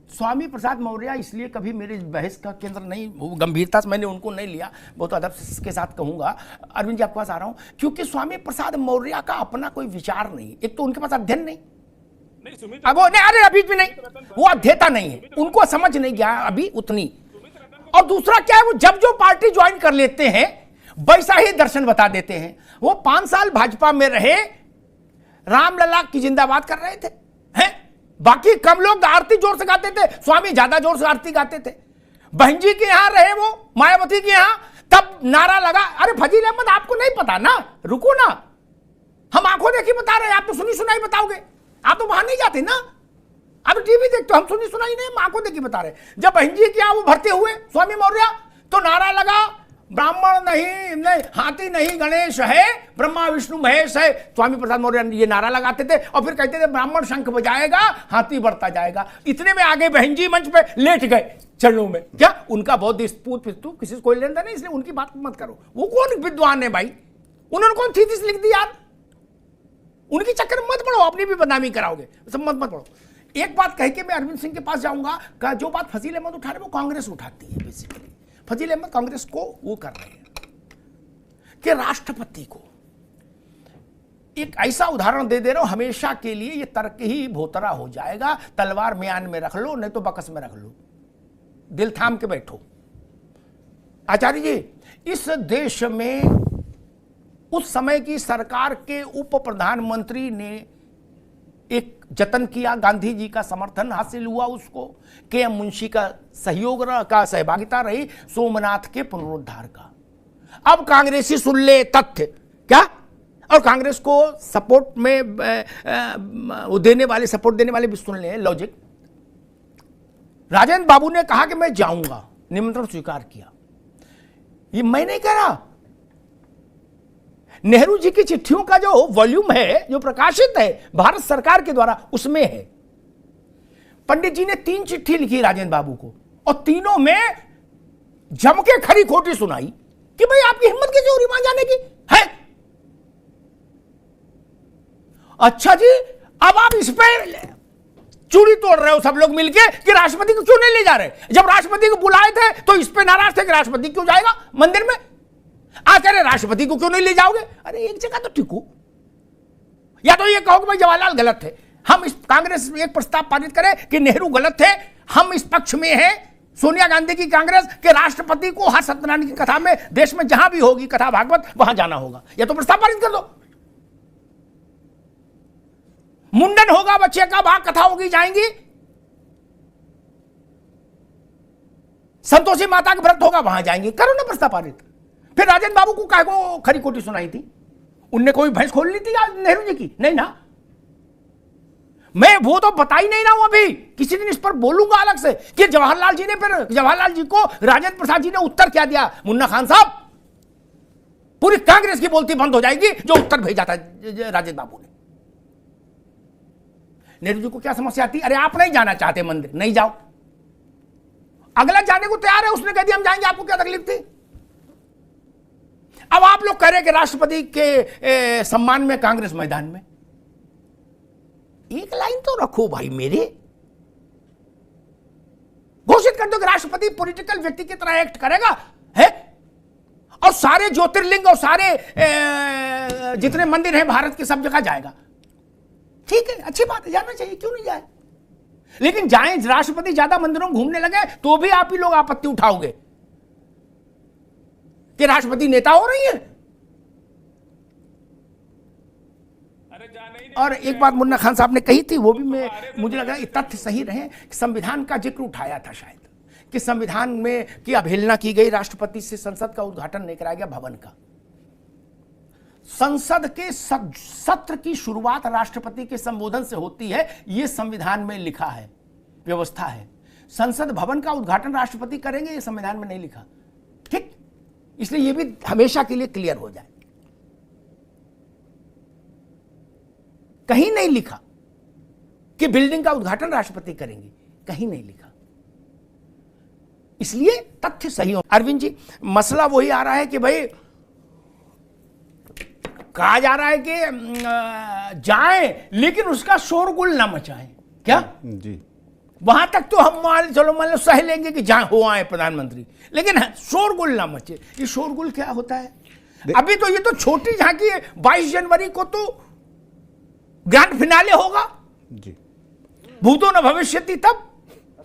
स्वामी प्रसाद मौर्य इसलिए कभी मेरे बहस का केंद्र नहीं, गंभीरता से मैंने उनको नहीं लिया, बहुत अदब के साथ कहूंगा। अरविंद जी आपके पास आ रहा हूं, क्योंकि स्वामी प्रसाद मौर्य का अपना कोई विचार नहीं, एक तो उनके पास अध्ययन नहीं, अब वो नहीं, अरे अभी भी नहीं, वो अध्येता नहीं है, उनको समझ नहीं गया अभी उतनी। और दूसरा क्या है, वो जब जो पार्टी ज्वाइन कर लेते हैं वैसा ही दर्शन बता देते हैं। वो 5 साल भाजपा में रहे, रामलला की जिंदाबाद कर रहे थे, हैं? बाकी कम लोग आरती जोर से गाते थे, स्वामी ज्यादा जोर से आरती गाते थे। बहन जी के यहां रहे, वो मायावती के यहां, तब नारा लगा। अरे फजील अहमद आपको नहीं पता ना, रुको ना, हम आंखों देखी बता रहे हैं, आप तो सुनी सुनाई बताओगे, आप तो वहां नहीं जाते ना, आप टीवी देखते हो, हम सुनी सुनाई नहीं, हम आंखों देखी बता रहे। जब बहन जी के यहां वो भरते हुए स्वामी मौर्य, तो नारा लगा, ब्राह्मण नहीं, हाथी नहीं गणेश है, ब्रह्मा विष्णु महेश है। स्वामी प्रसाद मौर्य ये नारा लगाते थे और फिर कहते थे ब्राह्मण शंख बजाएगा हाथी बढ़ता जाएगा। इतने में आगे बहन जी मंच पे लेट गए चरणों में। क्या उनका बहुत स्तूत फिस्तूत किसी से कोई लेना नहीं, इसलिए उनकी बात मत करो। वो कौन विद्वान है भाई, उन्होंने कौन थीसिस लिख दी यार, उनकी चक्कर में मत पड़ो, अपनी भी बदनामी कराओगे, सब मत पड़ो। एक बात कह के मैं अरविंद सिंह के पास जाऊंगा, जो बात फजील अहमद उठा रहे वो कांग्रेस उठाती है बेसिकली। फजील अहमद कांग्रेस को वो कर रहे हैं कि राष्ट्रपति को एक ऐसा उदाहरण दे रहे हो, हमेशा के लिए ये तर्क ही भोतरा हो जाएगा, तलवार म्यान में रख लो नहीं तो बकस में रख लो, दिल थाम के बैठो। आचार्य जी, इस देश में उस समय की सरकार के उप प्रधानमंत्री ने एक जतन किया, गांधी जी का समर्थन हासिल हुआ उसको, के मुंशी का सहयोग का सहभागिता रही सोमनाथ के पुनरुद्धार का। अब कांग्रेसी सुन ले तथ्य क्या, और कांग्रेस को सपोर्ट में देने वाले, सपोर्ट देने वाले भी सुन ले लॉजिक। राजेंद्र बाबू ने कहा कि मैं जाऊंगा, निमंत्रण स्वीकार किया, ये मैं नहीं कह रहा, नेहरू जी की चिट्ठियों का जो वॉल्यूम है, जो प्रकाशित है भारत सरकार के द्वारा, उसमें है। पंडित जी ने 3 चिट्ठी लिखी राजेंद्र बाबू को, और तीनों में जम के खरी खोटी सुनाई कि भाई आपकी हिम्मत कैसे हो रही वहां जाने की है। अच्छा जी, अब आप इस पर चूड़ी तोड़ रहे हो सब लोग मिलके कि राष्ट्रपति को क्यों नहीं ले जा रहे। जब राष्ट्रपति को बुलाए थे तो इस पे नाराज थे कि राष्ट्रपति क्यों जाएगा मंदिर में, आ कह रहे राष्ट्रपति को क्यों नहीं ले जाओगे। अरे एक जगह तो टिको, या तो ये कहो कि भाई जवाहरलाल गलत थे, हम इस कांग्रेस में एक प्रस्ताव पारित करें कि नेहरू गलत थे, हम इस पक्ष में हैं, सोनिया गांधी की कांग्रेस के राष्ट्रपति को हर सत्यनारायण की कथा में देश में जहां भी होगी कथा भागवत वहां जाना होगा, या तो प्रस्ताव पारित कर दो। मुंडन होगा बच्चे का, वहां कथा होगी जाएंगी, संतोषी माता का व्रत होगा वहां जाएंगे, करो ना प्रस्ताव पारित। फिर राजेंद्र बाबू को काहे को खरी खोटी सुनाई थी, उनने कोई भैंस खोल ली थी नेहरू जी की, नहीं ना, मैं वो तो बता ही नहीं रहा हूं अभी, किसी दिन इस पर बोलूंगा अलग से कि जवाहरलाल जी ने, फिर जवाहरलाल जी को राजेंद्र प्रसाद जी ने उत्तर क्या दिया। मुन्ना खान साहब, पूरी कांग्रेस की बोलती बंद हो जाएगी जो उत्तर भेजा था राजेंद्र बाबू ने। नेहरू जी को क्या समस्या थी, अरे आप नहीं जाना चाहते मंदिर, नहीं जाओ, अगला जाने को तैयार है, उसने कह दिया हम जाएंगे, आपको क्या तकलीफ थी। अब आप लोग कह रहे हैं कि राष्ट्रपति के सम्मान में कांग्रेस मैदान में, एक लाइन तो रखो भाई मेरे, घोषित कर दो कि राष्ट्रपति पॉलिटिकल व्यक्ति की तरह एक्ट करेगा है, और सारे ज्योतिर्लिंग और सारे जितने मंदिर हैं भारत के सब जगह जाएगा। ठीक है, अच्छी बात है, जाना चाहिए, क्यों नहीं जाए। लेकिन जाएं, राष्ट्रपति ज्यादा मंदिरों में घूमने लगे तो भी आप ही लोग आपत्ति उठाओगे कि राष्ट्रपति नेता हो रही है। और एक बात मुन्ना खान साहब ने कही थी, वो भी मुझे लगा ये तथ्य सही रहे, संविधान का जिक्र उठाया था शायद, कि संविधान में की अवहेलना की गई, राष्ट्रपति से संसद का उद्घाटन नहीं कराया गया भवन का। संसद के सत्र की शुरुआत राष्ट्रपति के संबोधन से होती है, यह संविधान में लिखा है, व्यवस्था है। संसद भवन का उद्घाटन राष्ट्रपति करेंगे, यह संविधान में नहीं लिखा, ठीक, इसलिए यह भी हमेशा के लिए क्लियर हो जाए। कहीं नहीं लिखा कि बिल्डिंग का उद्घाटन राष्ट्रपति करेंगे, कहीं नहीं लिखा, इसलिए तथ्य सही हो। अरविंद जी, मसला वही आ रहा है कि भाई कहा जा रहा है कि जाएं लेकिन उसका शोरगुल ना मचाएं, क्या जी, वहां तक तो हम मान लो सह लेंगे कि जहां हो आए प्रधानमंत्री, लेकिन शोरगुल ना मचे। ये शोरगुल क्या होता है? अभी तो ये तो छोटी झांकी है, 22 जनवरी को तो ग्रैंड फिनाले होगा, जी। भूतो न भविष्यति, तब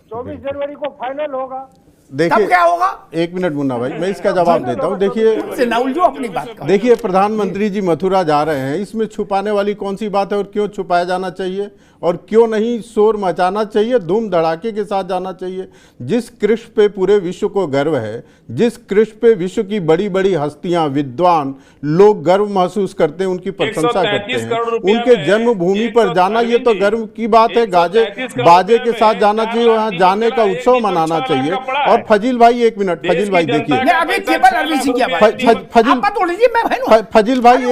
24 जनवरी को फाइनल होगा। तब देखिए, क्या होगा? एक मिनट मुन्ना भाई, मैं इसका जवाब देता हूँ। देखिए, ना उलझो अपनी बात का। देखिए, प्रधानमंत्री जी मथुरा जा रहे हैं, इसमें छुपाने वाली कौन सी बात है? और क्यों छुपाया जाना चाहिए और क्यों नहीं शोर मचाना चाहिए? धूम धड़ाके के साथ जाना चाहिए। जिस कृष्ण पे पूरे विश्व को गर्व है, जिस कृष्ण पे विश्व की बड़ी बड़ी हस्तियां, विद्वान लोग गर्व महसूस करते हैं, उनकी प्रशंसा करते हैं, उनके जन्मभूमि पर जाना ये तो गर्व की बात है। गाजे बाजे के साथ जाना चाहिए, वहां जाने का उत्सव मनाना चाहिए। और फजील भाई, एक मिनट, फजील भाई देखिए, अभी केवल अरविंद सिंह की आवाज, फजील भाई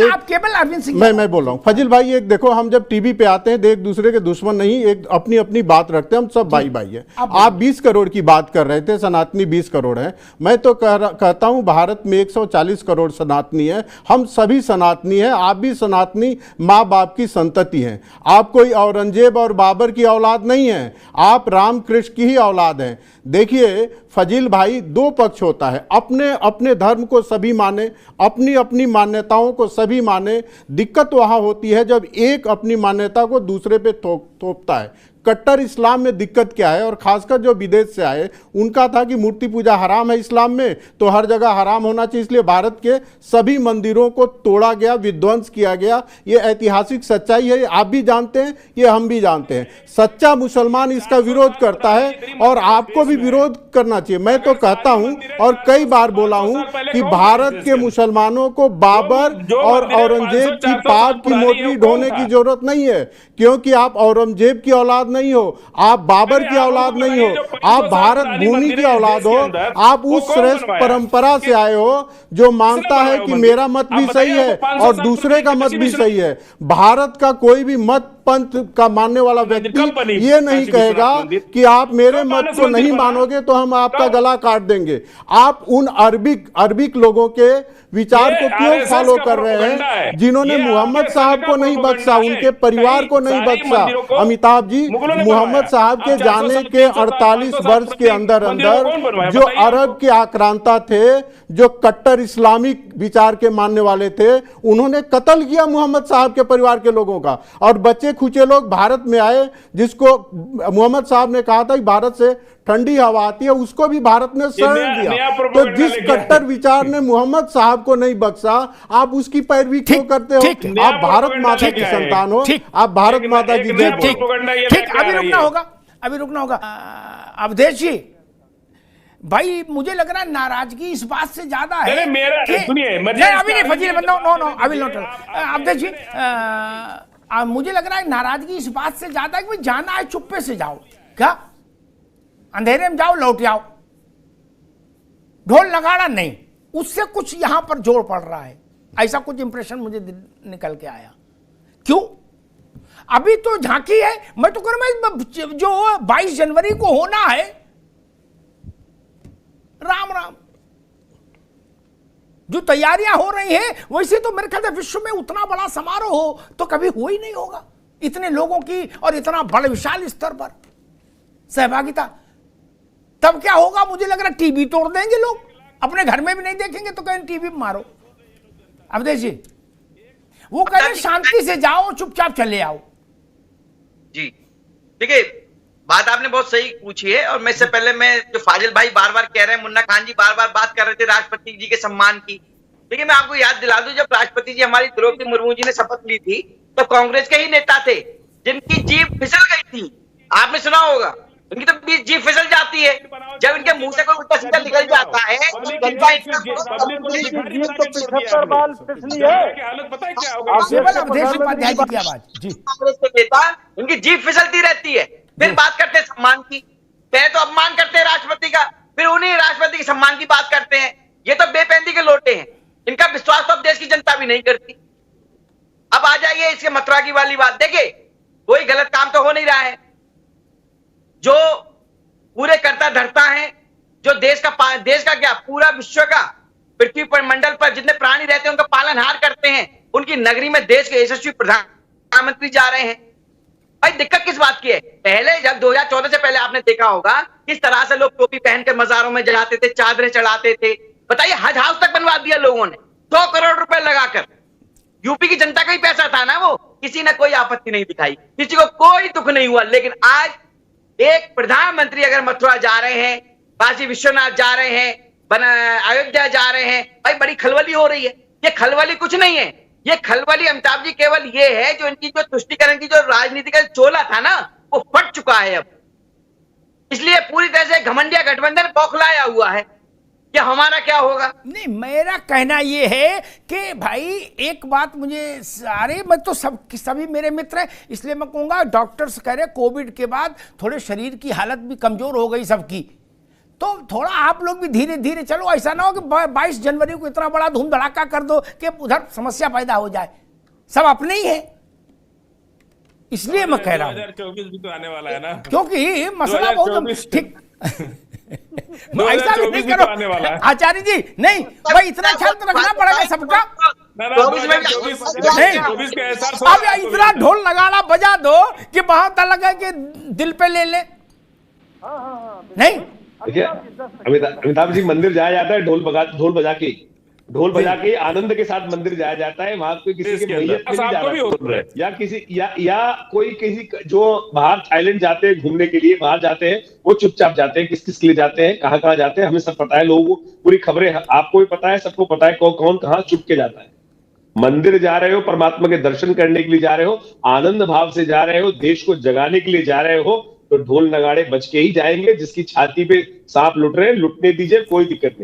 आप केवल अरविंद सिंह, मैं बोल रहा हूँ। फजील भाई, एक देखो, हम जब टीवी पे आते हैं, एक दूसरे के दुश्मन नहीं, एक अपनी अपनी बात रखते हैं, हम सब भाई भाई है। आप 20 करोड़ की बात कर रहे थे, सनातनी 20 करोड़ है। मैं तो कहता हूं भारत में 140 करोड़ सनातनी है। हम सभी सनातनी हैं, आप भी सनातनी माँ बाप की संतति हैं। आप कोई औरंगजेब और बाबर की औलाद नहीं है, आप राम कृष्ण की ही औलाद हैं। देखिए फजील भाई, दो पक्ष होता है, अपने अपने धर्म को सभी माने, अपनी अपनी मान्यताओं को सभी माने। दिक्कत वहां होती है जब एक अपनी मान्यता को दूसरे पे थोपता है। कट्टर इस्लाम में दिक्कत क्या है, और खासकर जो विदेश से आए उनका था कि मूर्ति पूजा हराम है इस्लाम में, तो हर जगह हराम होना चाहिए, इसलिए भारत के सभी मंदिरों को तोड़ा गया, विध्वंस किया गया। ये ऐतिहासिक सच्चाई है, आप भी जानते हैं, ये हम भी जानते हैं। सच्चा मुसलमान इसका विरोध करता है और आपको भी विरोध करना चाहिए। मैं तो कहता हूं और कई बार बोला हूं कि भारत के मुसलमानों को बाबर और औरंगजेब की पाप की मोटरी ढोने की जरूरत नहीं है, क्योंकि आप औरंगजेब की औलाद नहीं हो, आप बाबर की औलाद नहीं हो, आप भारत भूमि की औलाद हो। आप उस श्रेष्ठ परंपरा से आए हो जो मानता है कि मेरा मत भी सही है और दूसरे का मत भी सही है। भारत का कोई भी मत पंथ का मानने वाला व्यक्ति ये नहीं कहेगा कि आप मेरे मत को नहीं मानोगे तो हम आपका गला काट देंगे। आप उन अरबिक लोगों के विचार को क्यों फॉलो कर रहे हैं जिन्होंने मोहम्मद साहब को नहीं बख्शा, उनके परिवार को नहीं बख्शा? अमिताभ जी, मोहम्मद साहब के जाने के 48 वर्ष के अंदर अंदर जो अरब के आक्रांता थे, जो कट्टर इस्लामिक विचार के मानने वाले थे, उन्होंने कत्ल किया मोहम्मद साहब के परिवार के लोगों का। और बच्चे खुचे लोग भारत में आए, जिसको मोहम्मद साहब ने कहा था कि भारत से ठंडी हवा आती है, उसको भी भारत ने शरण दिया। तो जिस कट्टर विचार ने मोहम्मद साहब को नहीं बख्शा, आप उसकी पैरवी क्यों करते हो? आप भारत माता की संतान हो, आप भारत माता की जय बोलो। ठीक, अभी रुकना होगा। अवधेश जी भाई, मुझे लग रहा है नाराजगी इस बात से ज्यादा है। सुनिए, अभी नहीं फजील, नो अभी नोट। अवधेश जी, मुझे लग रहा है नाराजगी इस बात से ज्यादा है कि जाना है चुप्पे से जाओ, क्या अंधेरे में जाओ लौट आओ, ढोल नगाड़ा नहीं, उससे कुछ यहां पर जोर पड़ रहा है, ऐसा कुछ इंप्रेशन मुझे निकल के आया। क्यों? अभी तो झांकी है। मैं तो कह रहा हूं जो 22 जनवरी को होना है, राम राम, जो तैयारियां हो रही हैं, वैसे तो मेरे ख्याल से विश्व में उतना बड़ा समारोह हो तो कभी हो ही नहीं होगा, इतने लोगों की और इतना बड़े विशाल स्तर पर सहभागिता। तब क्या होगा? मुझे लग रहा है टीवी तोड़ देंगे लोग, अपने घर में भी नहीं देखेंगे तो कहीं टीवी में मारो। अवधेश जी, वो कह रहे शांति से जाओ, चुपचाप चले आओ। जी देखिए, बात आपने बहुत सही पूछी है। और मैं इससे पहले, मैं जो फाजिल भाई बार बार कह रहे हैं, मुन्ना खान जी बार बार बात कर रहे थे राष्ट्रपति जी के सम्मान की। देखिए, मैं आपको याद दिला दूं, जब राष्ट्रपति जी हमारी द्रौपदी मुर्मू जी ने शपथ ली थी तो कांग्रेस के ही नेता थे जिनकी जीभ फिसल गई थी। आपने सुना होगा, उनकी तो जीभ फिसल जाती है जब इनके मुंह से कोई उल्टा सीधा निकल जाता है। कांग्रेस के नेता, उनकी जीभ फिसलती रहती है, फिर बात करते हैं सम्मान की। पहले तो अपमान करते हैं राष्ट्रपति का, फिर उन्हीं राष्ट्रपति के सम्मान की बात करते हैं। ये तो बेपैंती के लोटे हैं, इनका विश्वास तो अब देश की जनता भी नहीं करती। अब आ जाइए इसके मथुरा की वाली बात। देखिए, कोई गलत काम तो हो नहीं रहा है। जो पूरे करता धरता है, जो देश का क्या, पूरा विश्व का, पृथ्वी पर मंडल पर जितने प्राणी रहते हैं उनका पालनहार करते हैं, उनकी नगरी में देश के यशस्वी प्रधानमंत्री जा रहे हैं। भाई दिक्कत किस बात की है? पहले जब 2014 से पहले आपने देखा होगा किस तरह से लोग टोपी पहनकर मजारों में जाते थे, चादरें चढ़ाते थे। बताइए, हज हाउस तक बनवा दिया लोगों ने 100 करोड़ रुपए लगाकर। यूपी की जनता का ही पैसा था ना वो, किसी ने कोई आपत्ति नहीं दिखाई, किसी को कोई दुख नहीं हुआ। लेकिन आज एक प्रधानमंत्री अगर मथुरा जा रहे हैं, काशी विश्वनाथ जा रहे हैं, अयोध्या जा रहे हैं, भाई बड़ी खलबली हो रही है। ये खलबली कुछ नहीं है, ये खलबली अमिताभ जी केवल ये है जो इनकी जो तुष्टीकरण की जो राजनीति का चोला था ना, वो फट चुका है अब। इसलिए पूरी तरह से घमंडिया गठबंधन बौखलाया हुआ है कि हमारा क्या होगा। नहीं, मेरा कहना ये है कि भाई एक बात मुझे, अरे मैं तो सभी मेरे मित्र हैं, इसलिए मैं कहूँगा डॉक्टर्स कह रहे कोविड के बाद थोड़े शरीर की हालत भी कमजोर हो गई सबकी, तो थोड़ा आप लोग भी धीरे धीरे चलो। ऐसा ना हो कि 22 जनवरी को इतना बड़ा धूम धड़ाका कर दो कि उधर समस्या पैदा हो जाए। सब अपने ही है, इसलिए मैं कह रहा हूँ 2024 भी तो आने वाला है ना, क्योंकि मसला बहुत ठीक ऐसा भी नहीं 2024 भी करो तो आने वाला है। आचार्य जी, नहीं भाई इतना ख्याल तो रखना पड़ेगा सबका। नहीं, 2024 के एहसास अब इतना ढोल नगाड़ा बजा दो कि वहां तक लगा कि दिल पे ले ले। नहीं, देखिए अमिताभ जी, मंदिर जाया जाता है ढोल बजा के आनंद के साथ मंदिर जाया जाता है। वहां कोई किसी की मैयत में नहीं जा रहा है, या किसी या कोई किसी जो बाहर थाईलैंड जाते हैं घूमने के लिए, बाहर जाते हैं वो चुपचाप जाते हैं। किस किस के लिए जाते हैं, कहाँ कहाँ जाते हैं, हमें सब पता है। लोगों को पूरी खबरें आपको भी पता है, सबको पता है कौन कहाँ चुप के जाता है। मंदिर जा रहे हो, परमात्मा के दर्शन करने के लिए जा रहे हो, आनंद भाव से जा रहे हो, देश को जगाने के लिए जा रहे हो, तो ढोल नगाड़े बज के ही जाएंगे। जिसकी छाती पे सांप लुट रहे हैं, लुटने दीजिए, कोई दिक्कत नहीं।